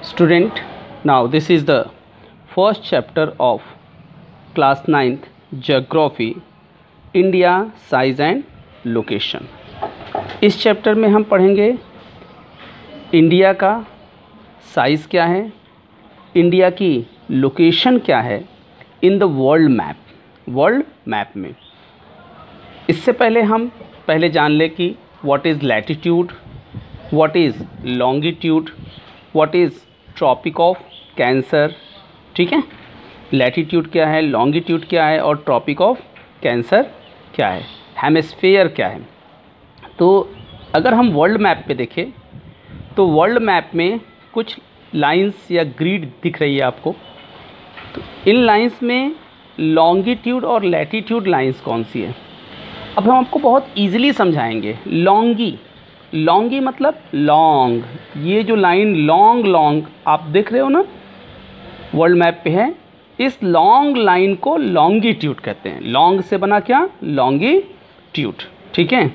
Student, now this is the first chapter of class 9th geography, India size and location. इस chapter में हम पढ़ेंगे India का size क्या है, इंडिया की लोकेशन क्या है इन द वर्ल्ड मैप में। इससे पहले हम जान लें कि what is latitude, what is longitude, what is tropic of cancer. ठीक है, लैटिट्यूड क्या है, लॉन्गिट्यूड क्या है और ट्रॉपिक ऑफ कैंसर क्या है, हेमिस्फीयर क्या है। तो अगर हम वर्ल्ड मैप पे देखें तो वर्ल्ड मैप में कुछ लाइंस या ग्रिड दिख रही है आपको। तो इन लाइंस में लॉन्गिट्यूड और लैटिट्यूड लाइंस कौन सी है, अब हम आपको बहुत इजीली समझाएंगे। लॉन्गी मतलब लॉन्ग, ये जो लाइन लॉन्ग आप देख रहे हो ना वर्ल्ड मैप पे है, इस लॉन्ग लाइन को लॉन्गिट्यूड कहते हैं। लॉन्ग से बना क्या, लॉन्गिट्यूड। ठीक है,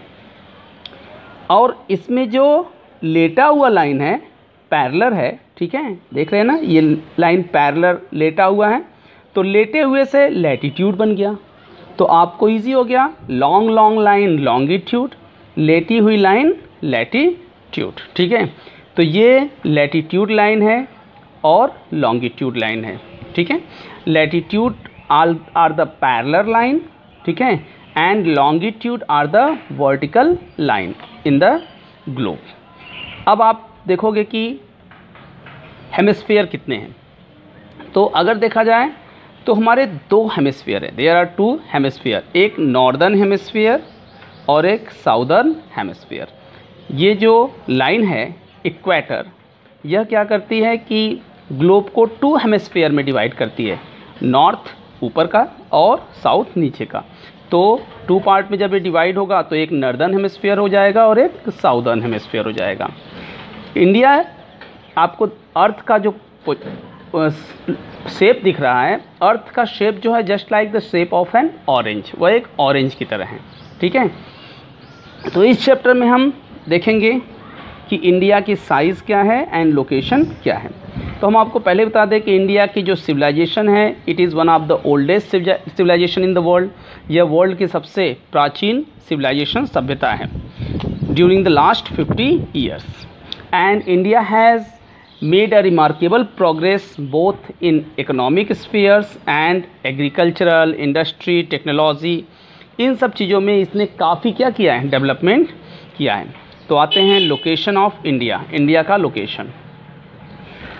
और इसमें जो लेटा हुआ लाइन है पैरेलल है। ठीक है, देख रहे हैं ना, ये लाइन पैरेलल लेटा हुआ है, तो लेटे हुए से लैटिट्यूड बन गया। तो आपको इजी हो गया, लॉन्ग लाइन लॉन्गिट्यूड, लेटी हुई लाइन लैटिट्यूड। ठीक है, तो ये लैटिट्यूड लाइन है और लॉन्गिट्यूड लाइन है। ठीक है, latitude are the parallel line, ठीक है, and longitude are the vertical line in the globe. अब आप देखोगे कि हेमिस्फीयर कितने हैं। तो अगर देखा जाए तो हमारे दो हेमिस्फीयर है, देयर आर टू हेमिस्फीयर, एक नॉर्दर्न हेमिस्फीयर और एक साउदर्न हेमिस्फीयर। ये जो लाइन है इक्वेटर, यह क्या करती है कि ग्लोब को टू हेमिस्फीयर में डिवाइड करती है, नॉर्थ ऊपर का और साउथ नीचे का। तो टू पार्ट में जब ये डिवाइड होगा तो एक नॉर्दर्न हेमिस्फीयर हो जाएगा और एक साउदर्न हेमिस्फीयर हो जाएगा। इंडिया, आपको अर्थ का जो शेप दिख रहा है, अर्थ का शेप जो है just like the shape of N orange, वह एक ऑरेंज की तरह है। ठीक है, तो इस चैप्टर में हम देखेंगे कि इंडिया की साइज़ क्या है एंड लोकेशन क्या है। तो हम आपको पहले बता दें कि इंडिया की जो सिविलाइजेशन है, it is one of the oldest civilization in the world. यह वर्ल्ड की सबसे प्राचीन सिविलाइजेशन सभ्यता है during the last 50 years. And India has made a remarkable progress both in economic spheres and agricultural, industry, technology, इन सब चीज़ों में इसने काफ़ी क्या किया है, डेवलपमेंट किया है। तो आते हैं लोकेशन ऑफ इंडिया, इंडिया का location.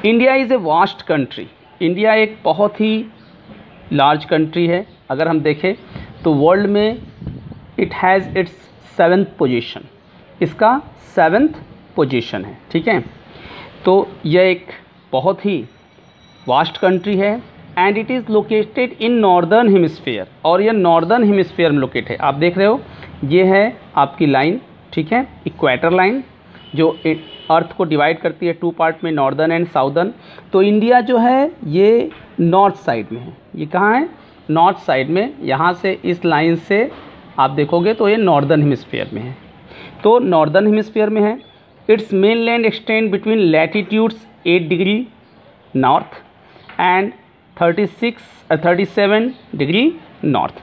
India is a vast country, India एक बहुत ही लार्ज कंट्री है। अगर हम देखें तो वर्ल्ड में it has its 7th position, इसका 7th पोजीशन है। ठीक है, तो यह एक बहुत ही वास्ट कंट्री है and it is located in northern hemisphere, और यह नॉर्दर्न हेमिस्फीयर में लोकेट है। आप देख रहे हो, ये है आपकी लाइन, ठीक है, इक्वेटर लाइन जो अर्थ को डिवाइड करती है टू पार्ट में, नॉर्दर्न एंड साउदर्न। तो इंडिया जो है ये नॉर्थ साइड में है। ये कहाँ है, नॉर्थ साइड में। यहाँ से इस लाइन से आप देखोगे तो ये नॉर्दर्न हेमिस्फीयर में है। तो नॉर्दर्न हेमिस्फीयर में है। It's main land extend between latitudes 8 degree north and 37 degree north.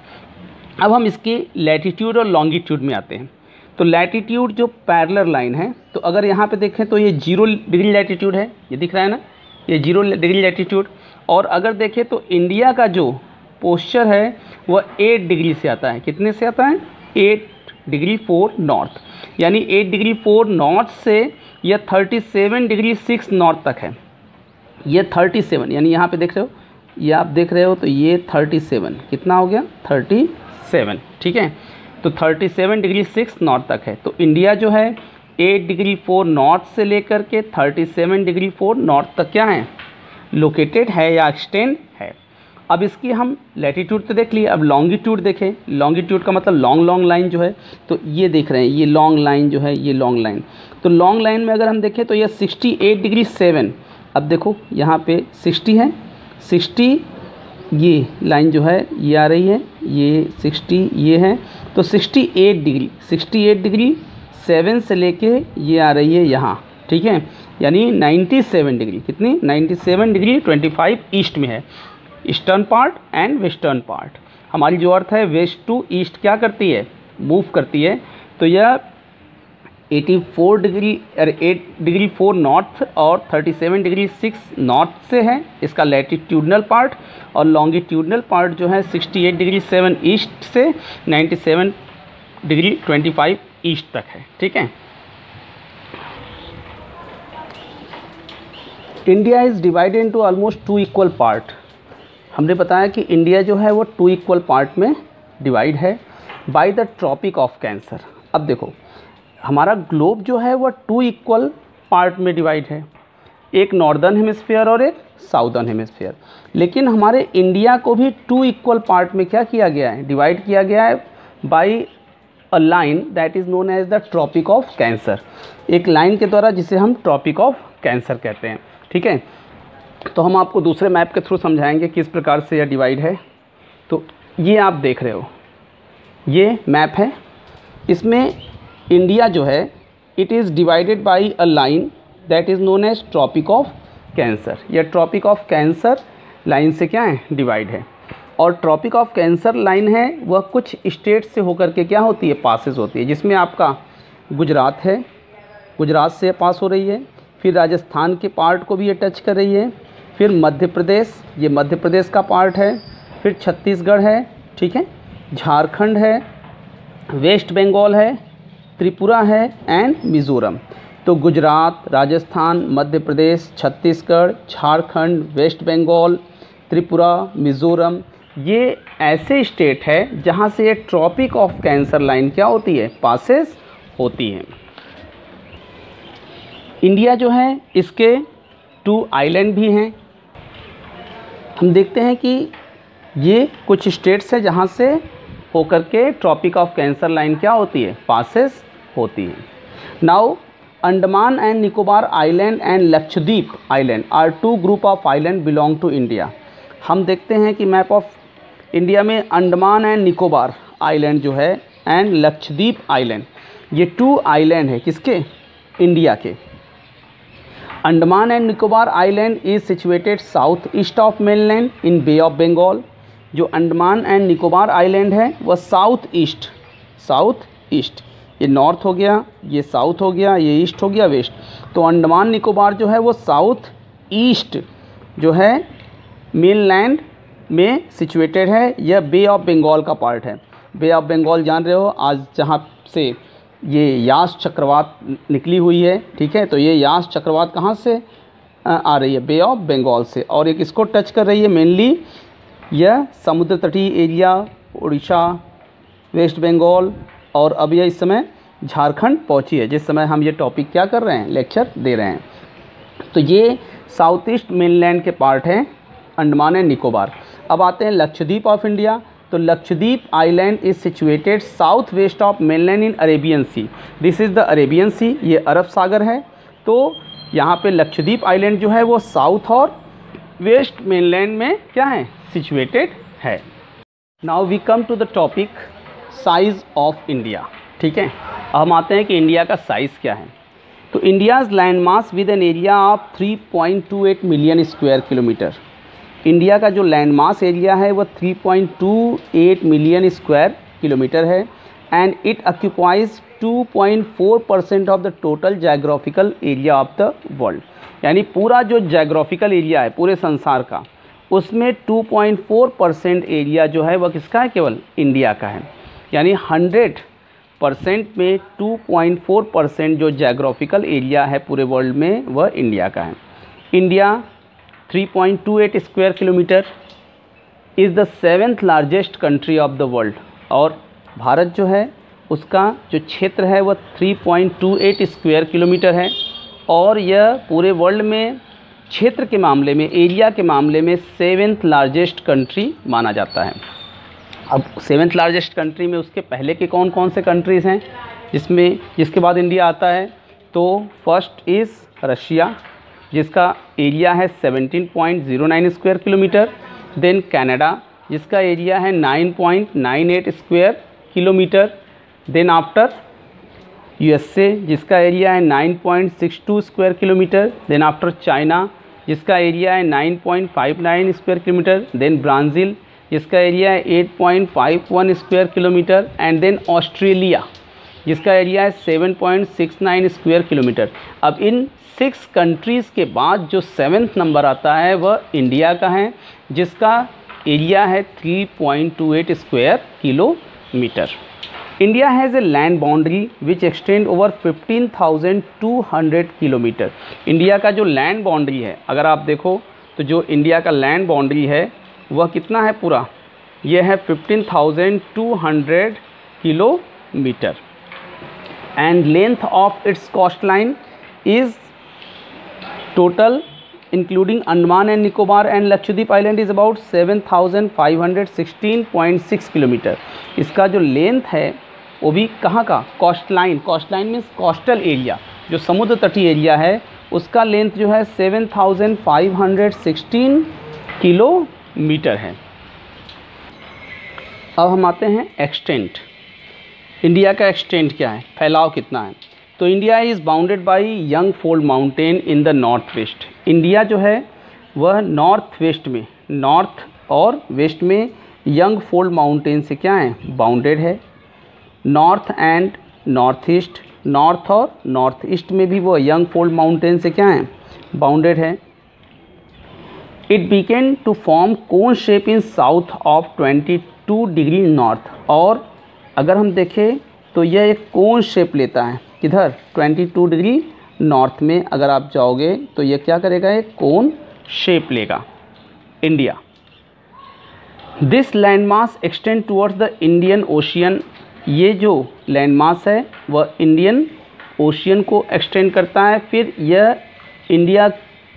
अब हम इसकी लैटिट्यूड और लॉन्गिट्यूड में आते हैं। तो लैटिट्यूड जो पैरेलल लाइन है, तो अगर यहाँ पे देखें तो ये 0 डिग्री लैटिट्यूड है, ये दिख रहा है ना, ये 0 डिग्री लैटिट्यूड। और अगर देखें तो इंडिया का जो पोस्चर है वह 8 डिग्री से आता है। कितने से आता है, 8 डिग्री 4 नॉर्थ, यानी 8 डिग्री 4 नॉर्थ से यह 37 डिग्री 6 नॉर्थ तक है। ये 37, यानी यहाँ पे देख रहे हो, ये आप देख रहे हो, तो ये 37 कितना हो गया, 37। ठीक है, तो 37 डिग्री 6 नॉर्थ तक है। तो इंडिया जो है 8 डिग्री 4 नॉर्थ से लेकर के 37 डिग्री 4 नॉर्थ तक क्या है, लोकेटेड है या एक्सटेंड है। अब इसकी हम लैटिट्यूड तो देख लिए, अब लॉन्गिट्यूड देखें। लॉन्गिट्यूड का मतलब लॉन्ग लाइन जो है, तो ये देख रहे हैं, ये लॉन्ग लाइन जो है, ये लॉन्ग लाइन। तो लॉन्ग लाइन में अगर हम देखें तो ये 68 डिग्री 7। अब देखो यहाँ पे 60 है, 60 ये लाइन जो है ये आ रही है, ये 60 ये है, तो 68 डिग्री 7 से लेके ये आ रही है यहाँ। ठीक है, यानी 97 डिग्री, कितनी 97 डिग्री 25 ईस्ट में है, eastern part and western part. हमारी जो अर्थ है वेस्ट टू ईस्ट क्या करती है, मूव करती है। तो यह 84 डिग्री 8 डिग्री 4 नॉर्थ और 37 डिग्री 6 नॉर्थ से है इसका लैटिट्यूडनल पार्ट, और लॉन्गिट्यूडनल पार्ट जो है 68 डिग्री 7 ईस्ट से 97 डिग्री 25 ईस्ट तक है। ठीक है। India is divided into almost 2 equal part. हमने बताया कि इंडिया जो है वो 2 इक्वल पार्ट में डिवाइड है by the tropic of cancer. अब देखो हमारा ग्लोब जो है वो 2 इक्वल पार्ट में डिवाइड है, एक नॉर्दर्न हेमिस्फीयर और एक साउदर्न हेमिस्फीयर। लेकिन हमारे इंडिया को भी 2 इक्वल पार्ट में क्या किया गया है, डिवाइड किया गया है by a line that is known as the tropic of cancer, एक लाइन के द्वारा जिसे हम ट्रॉपिक ऑफ कैंसर कहते हैं। ठीक है। तो हम आपको दूसरे मैप के थ्रू समझाएंगे किस प्रकार से यह डिवाइड है। तो ये आप देख रहे हो, ये मैप है, इसमें इंडिया जो है it is divided by a line that is known as tropic of cancer. यह ट्रॉपिक ऑफ कैंसर लाइन से क्या है, डिवाइड है। और ट्रॉपिक ऑफ कैंसर लाइन है वह कुछ स्टेट से होकर के क्या होती है, पासेस होती है, जिसमें आपका गुजरात है, गुजरात से पास हो रही है, फिर राजस्थान के पार्ट को भी ये टच कर रही है, फिर मध्य प्रदेश, ये मध्य प्रदेश का पार्ट है, फिर छत्तीसगढ़ है, ठीक है, झारखंड है, वेस्ट बंगाल है, त्रिपुरा है एंड मिज़ोरम। तो गुजरात, राजस्थान, मध्य प्रदेश, छत्तीसगढ़, झारखंड, वेस्ट बंगाल, त्रिपुरा, मिज़ोरम, ये ऐसे स्टेट है जहाँ से ये ट्रॉपिक ऑफ कैंसर लाइन क्या होती है, पासेस होती है। इंडिया जो है इसके 2 आइलैंड भी हैं। हम देखते हैं कि ये कुछ स्टेट्स हैं जहाँ से होकर के ट्रॉपिक ऑफ कैंसर लाइन क्या होती है, पासेस होती है। Now Andaman and Nicobar island and Lakshadweep island are 2 group of island belong to India. हम देखते हैं कि मैप ऑफ इंडिया में अंडमान एंड निकोबार आइलैंड जो है एंड लक्षद्वीप आइलैंड, ये 2 आइलैंड है किसके, इंडिया के। Andaman and Nicobar island is situated south east of mainland in bay of Bengal. जो अंडमान एंड निकोबार आइलैंड है वह साउथ ईस्ट, ये नॉर्थ हो गया, ये साउथ हो गया, ये ईस्ट हो गया, वेस्ट। तो अंडमान निकोबार जो है वो साउथ ईस्ट जो है मेनलैंड में सिचुएटेड है। यह बे ऑफ बंगाल का पार्ट है। बे ऑफ बंगाल जान रहे हो, आज जहाँ से ये यास चक्रवात निकली हुई है, ठीक है, तो ये यास चक्रवात कहाँ से आ रही है, बे ऑफ बंगाल से, और एक इसको टच कर रही है मेनली यह समुद्र तटीय एरिया, उड़ीसा, वेस्ट बंगाल, और अब यह इस समय झारखंड पहुंची है जिस समय हम ये टॉपिक क्या कर रहे हैं, लेक्चर दे रहे हैं। तो ये साउथ ईस्ट मेनलैंड के पार्ट हैं अंडमान एंड निकोबार। अब आते हैं लक्षद्वीप ऑफ इंडिया। तो Lakshadweep island is situated south west of mainland in Arabian sea. This is the Arabian sea, ये अरब सागर है। तो यहाँ पे लक्षद्वीप आइलैंड जो है वो साउथ और वेस्ट मेनलैंड में क्या है, सिचुएटेड है। Now we come to the topic size of India. ठीक है, अब हम आते हैं कि इंडिया का साइज़ क्या है। तो India's land mass with an area of 3.28 million square kilometre. India का जो लैंड मास एरिया है वह 3.28 मिलियन स्क्वायर किलोमीटर है and it occupies 2.4% of the total geographical area of the world. यानी पूरा जो जाग्राफिकल एरिया है पूरे संसार का, उसमें 2.4% एरिया जो है वह किसका है, केवल इंडिया का है। यानी 100% में 2.4% जो जाग्राफिकल एरिया है पूरे वर्ल्ड में वह इंडिया का है। India 3.28 square kilometre is the 7th largest country of the world. और भारत जो है उसका जो क्षेत्र है वह 3.28 स्क्वायर किलोमीटर है और यह पूरे वर्ल्ड में क्षेत्र के मामले में, एरिया के मामले में 7th लार्जेस्ट कंट्री माना जाता है। अब 7th लार्जेस्ट कंट्री में उसके पहले के कौन कौन से कंट्रीज़ हैं जिसके बाद इंडिया आता है। तो फर्स्ट इज़ रशिया जिसका एरिया है 17.09 स्क्वायर किलोमीटर। देन कनाडा जिसका एरिया है 9.98 square kilometer. Then after USA जिसका एरिया है 9.62 square kilometer, then after China जिसका एरिया है 9.59 स्क्वायर किलोमीटर, देन ब्राज़ील जिसका एरिया है 8.51 square kilometer, and then Australia जिसका एरिया है 7.69 स्क्वायर किलोमीटर। अब इन 6 कंट्रीज़ के बाद जो 7th नंबर आता है वह इंडिया का है, जिसका एरिया है 3.28 square kilometre. India has a land boundary which extend over 15,200 kilometre. India का जो लैंड बाउंड्री है, अगर आप देखो तो जो इंडिया का लैंड बाउंड्री है वह कितना है पूरा, यह है 15,200 kilometer. And length of its coast line is total including Andaman and Nicobar and Lakshadweep island is about 7,516.6 kilometer. इसका जो लेंथ है वो भी कहाँ का, coast line. Coast line means coastal area, जो समुद्र तटीय एरिया है उसका लेंथ जो है 7,516 किलोमीटर है। अब हम आते हैं एक्सटेंट। इंडिया का एक्सटेंट क्या है, फैलाव कितना है। तो India is bounded by young fold mountain in the north west. India जो है वह नॉर्थ वेस्ट में, नॉर्थ और वेस्ट में यंग फोल्ड माउंटेन से क्या है, बाउंडेड है। North and north east, north और नॉर्थ ईस्ट में भी वो यंग फोल्ड माउंटेन से क्या है, बाउंडेड है। It begin to form cone shape in south of 22 degree north. और अगर हम देखें तो यह एक कोन शेप लेता है, किधर, 22 डिग्री नॉर्थ में अगर आप जाओगे तो यह क्या करेगा, एक कोन शेप लेगा India. This landmass extend towards the Indian ocean. ये जो लैंडमास है वह इंडियन ओशियन को एक्सटेंड करता है। फिर यह इंडिया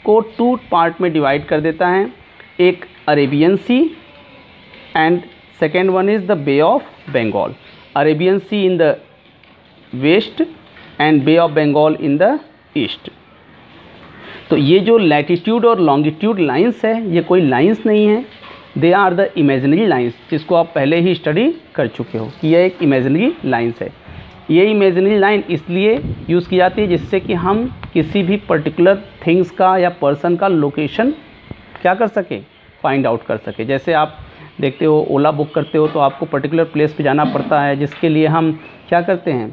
को 2 पार्ट में डिवाइड कर देता है, एक Arabian sea and second one is the bay of Bengal. Arabian sea in the west and bay of Bengal in the east. तो ये जो लैटिट्यूड और लॉन्गिट्यूड लाइंस है ये कोई लाइंस नहीं है, they are the imaginary lines, जिसको आप पहले ही स्टडी कर चुके हो कि यह एक इमेजिनरी लाइंस है। ये इमेजिनरी लाइन इसलिए यूज़ की जाती है जिससे कि हम किसी भी पर्टिकुलर थिंग्स का या पर्सन का लोकेशन क्या कर सके, फाइंड आउट कर सके। जैसे आप देखते हो ओला बुक करते हो तो आपको पर्टिकुलर प्लेस पे जाना पड़ता है, जिसके लिए हम क्या करते हैं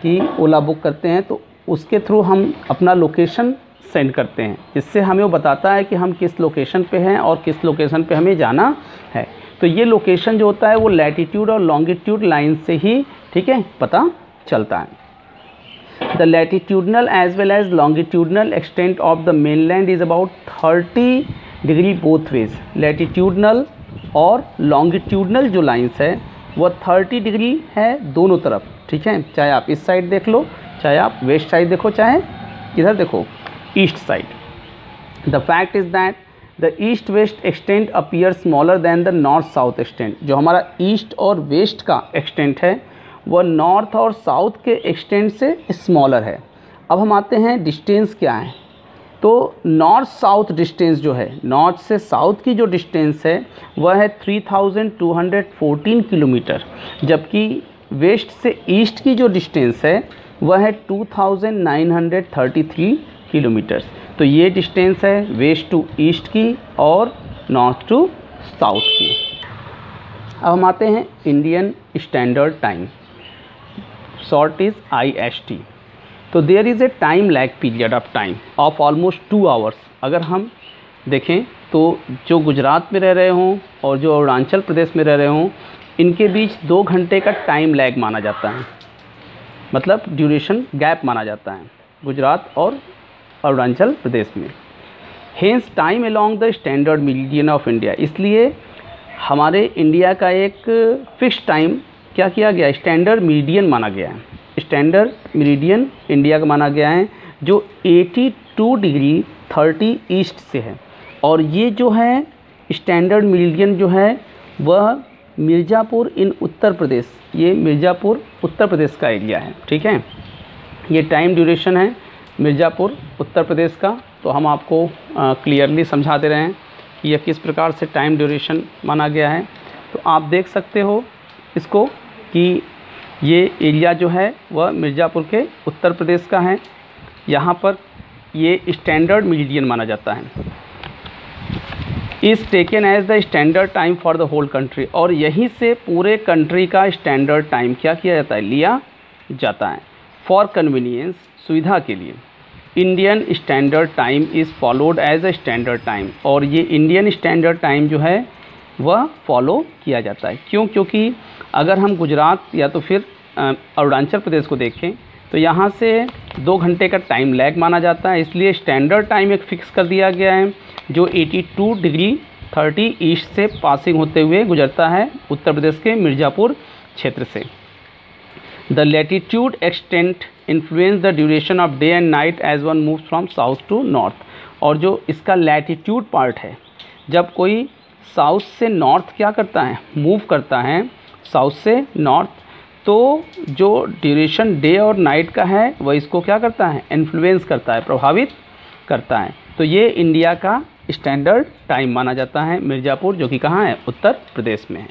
कि ओला बुक करते हैं तो उसके थ्रू हम अपना लोकेशन सेंड करते हैं, जिससे हमें वो बताता है कि हम किस लोकेशन पे हैं और किस लोकेशन पे हमें जाना है। तो ये लोकेशन जो होता है वो लैटिट्यूड और लॉन्गिट्यूड लाइन से ही, ठीक है, पता चलता है। The latitudinal as well as longitudinal extent of the mainland is about 30 degree both ways. Latitudinal और लॉन्गिट्यूडनल जो लाइन्स है वह 30 डिग्री है दोनों तरफ, ठीक है, चाहे आप इस साइड देख लो, चाहे आप वेस्ट साइड देखो, चाहे किधर देखो, east side. The fact is that the east west extent appear smaller than the north south extent. जो हमारा ईस्ट और वेस्ट का एक्सटेंट है वह नॉर्थ और साउथ के एक्सटेंट से स्मॉलर है। अब हम आते हैं डिस्टेंस क्या है। तो नॉर्थ साउथ डिस्टेंस जो है, नॉर्थ से साउथ की जो डिस्टेंस है वह है 3214 किलोमीटर, जबकि वेस्ट से ईस्ट की जो डिस्टेंस है वह है 2933 किलोमीटर। तो ये डिस्टेंस है वेस्ट टू ईस्ट की और नॉर्थ टू साउथ की। अब हम आते हैं Indian standard time, short is IST। तो there is a time lag period of time of almost 2 hours. अगर हम देखें तो जो गुजरात में रह रहे हों और जो अरुणाचल प्रदेश में रह रहे हों, इनके बीच 2 घंटे का टाइम लैग माना जाता है, मतलब ड्यूरेशन गैप माना जाता है गुजरात और अरुणाचल प्रदेश में। Hence time along the standard median of India. इसलिए हमारे इंडिया का एक फिक्स टाइम क्या किया गया, स्टैंडर्ड मीडियन माना गया है। स्टैंडर्ड मीडियन इंडिया का माना गया है जो 82 डिग्री 30 ईस्ट से है। और ये जो है स्टैंडर्ड मीडियन जो है वह मिर्ज़ापुर इन उत्तर प्रदेश, ये मिर्ज़ापुर उत्तर प्रदेश का एरिया है, ठीक है। ये टाइम ड्यूरेशन है मिर्ज़ापुर उत्तर प्रदेश का। तो हम आपको क्लियरली समझा दे रहे हैं कि यह किस प्रकार से टाइम ड्यूरेशन माना गया है। तो आप देख सकते हो इसको कि ये एरिया जो है वह मिर्ज़ापुर के उत्तर प्रदेश का है। यहाँ पर ये स्टैंडर्ड मेरिडियन माना जाता है। Is taken as the standard time for the whole country, और यहीं से पूरे कंट्री का स्टैंडर्ड टाइम क्या किया जाता है, लिया जाता है। फॉर कन्वीनियंस, सुविधा के लिए, Indian standard time is followed as a standard time, और ये इंडियन स्टैंडर्ड टाइम जो है वह फॉलो किया जाता है। क्यों? क्योंकि अगर हम गुजरात या तो फिर अरुणाचल प्रदेश को देखें तो यहाँ से 2 घंटे का टाइम लैग माना जाता है, इसलिए स्टैंडर्ड टाइम एक फ़िक्स कर दिया गया है जो 82 डिग्री 30 ईस्ट से पासिंग होते हुए गुजरता है उत्तर प्रदेश के मिर्ज़ापुर क्षेत्र से। The latitude extent influence the duration of day and night as one move from south to north, और जो इसका लैटिट्यूड पार्ट है, जब कोई साउथ से नॉर्थ क्या करता है, मूव करता है साउथ से नॉर्थ, तो जो ड्यूरेशन डे और नाइट का है वह इसको क्या करता है, इन्फ्लुएंस करता है, प्रभावित करता है। तो ये इंडिया का स्टैंडर्ड टाइम माना जाता है मिर्ज़ापुर, जो कि कहाँ है, उत्तर प्रदेश में है।